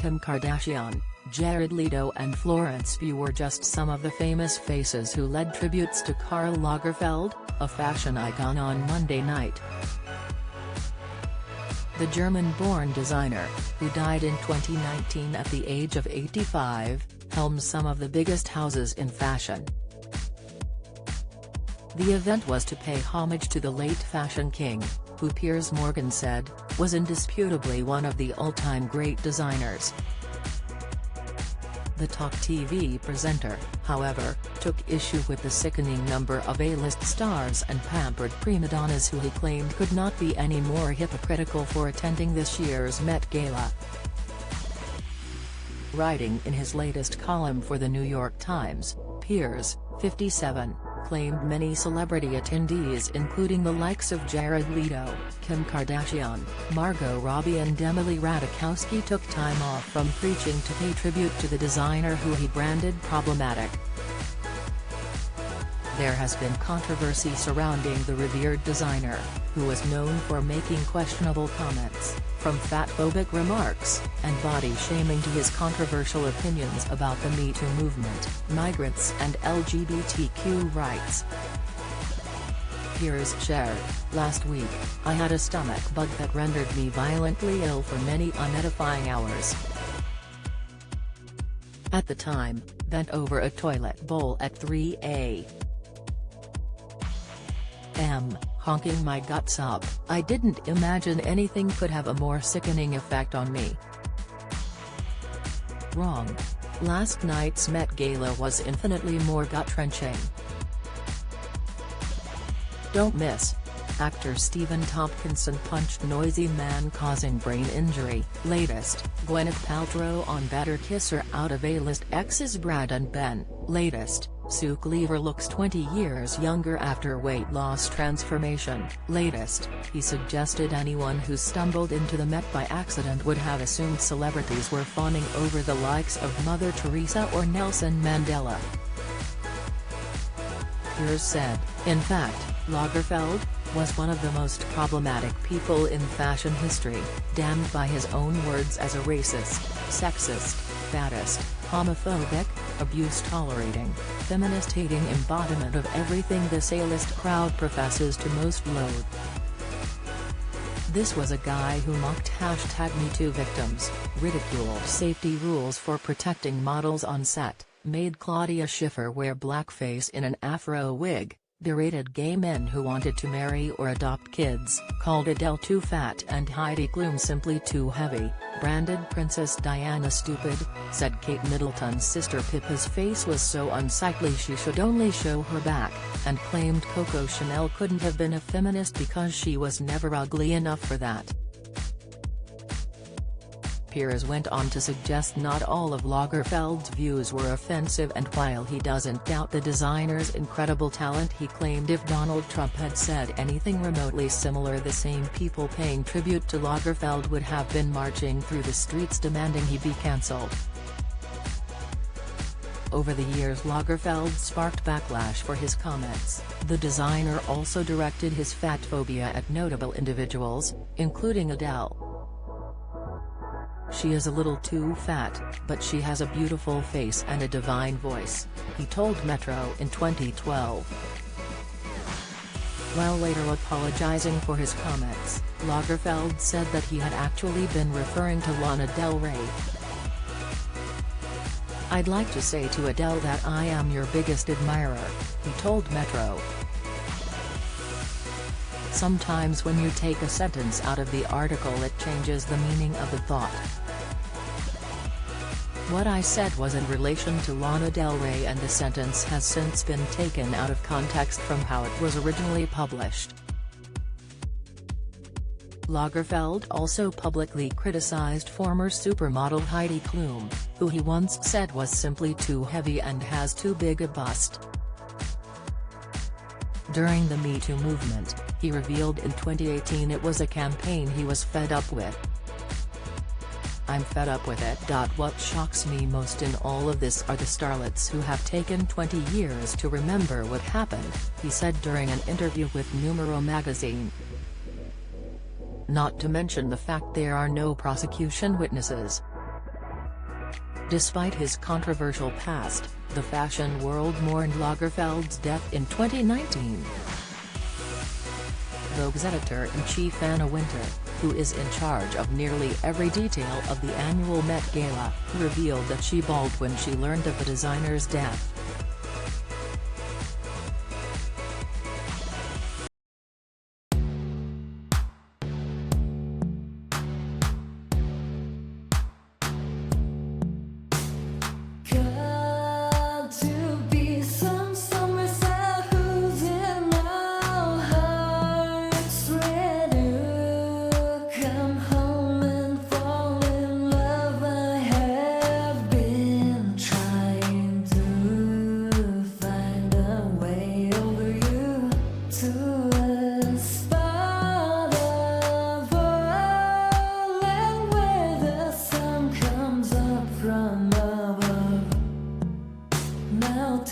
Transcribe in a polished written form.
Kim Kardashian, Jared Leto and Florence Pugh were just some of the famous faces who led tributes to Karl Lagerfeld, a fashion icon on Monday night. The German-born designer, who died in 2019 at the age of 85, helms some of the biggest houses in fashion. The event was to pay homage to the late fashion king, who Piers Morgan said, was indisputably one of the all-time great designers. The talk TV presenter, however, took issue with the sickening number of A-list stars and pampered prima donnas who he claimed could not be any more hypocritical for attending this year's Met Gala. Writing in his latest column for the New York Times, Piers, 57, claimed many celebrity attendees including the likes of Jared Leto, Kim Kardashian, Margot Robbie and Emily Ratajkowski took time off from preaching to pay tribute to the designer who he branded problematic. There has been controversy surrounding the revered designer, who was known for making questionable comments, from fatphobic remarks and body-shaming to his controversial opinions about the Me Too movement, migrants and LGBTQ rights. Piers shared, "Last week, I had a stomach bug that rendered me violently ill for many unedifying hours. At the time, bent over a toilet bowl at 3 a.m., honking my guts up, I didn't imagine anything could have a more sickening effect on me. Wrong. Last night's Met Gala was infinitely more gut-wrenching. Don't miss. Actor Stephen Tompkinson punched noisy man causing brain injury. Latest, Gwyneth Paltrow on Better Kiss Her out of A-list exes Brad and Ben. Latest, Sue Cleaver looks 20 years younger after weight loss transformation. Latest, he suggested anyone who stumbled into the Met by accident would have assumed celebrities were fawning over the likes of Mother Teresa or Nelson Mandela. Piers said, in fact, Lagerfeld was one of the most problematic people in fashion history, damned by his own words as a racist, sexist, fattest, homophobic, abuse-tolerating, feminist-hating embodiment of everything this A-list crowd professes to most loathe. This was a guy who mocked #MeToo victims, ridiculed safety rules for protecting models on set, made Claudia Schiffer wear blackface in an afro wig, berated gay men who wanted to marry or adopt kids, called Adele too fat and Heidi Klum simply too heavy, branded Princess Diana stupid, said Kate Middleton's sister Pippa's face was so unsightly she should only show her back, and claimed Coco Chanel couldn't have been a feminist because she was never ugly enough for that. Piers went on to suggest not all of Lagerfeld's views were offensive, and while he doesn't doubt the designer's incredible talent, he claimed if Donald Trump had said anything remotely similar, the same people paying tribute to Lagerfeld would have been marching through the streets demanding he be cancelled. Over the years, Lagerfeld sparked backlash for his comments. The designer also directed his fat phobia at notable individuals, including Adele. She is a little too fat, but she has a beautiful face and a divine voice, he told Metro in 2012. While later apologizing for his comments, Lagerfeld said that he had actually been referring to Lana Del Rey. I'd like to say to Adele that I am your biggest admirer, he told Metro. Sometimes when you take a sentence out of the article it changes the meaning of the thought. What I said was in relation to Lana Del Rey, and the sentence has since been taken out of context from how it was originally published. Lagerfeld also publicly criticized former supermodel Heidi Klum, who he once said was simply too heavy and has too big a bust. During the Me Too movement, he revealed in 2018 it was a campaign he was fed up with. I'm fed up with it. What shocks me most in all of this are the starlets who have taken 20 years to remember what happened, he said during an interview with Numero magazine. Not to mention the fact there are no prosecution witnesses. Despite his controversial past, the fashion world mourned Lagerfeld's death in 2019. Vogue's editor-in-chief Anna Wintour, who is in charge of nearly every detail of the annual Met Gala, revealed that she bawled when she learned of the designer's death. Now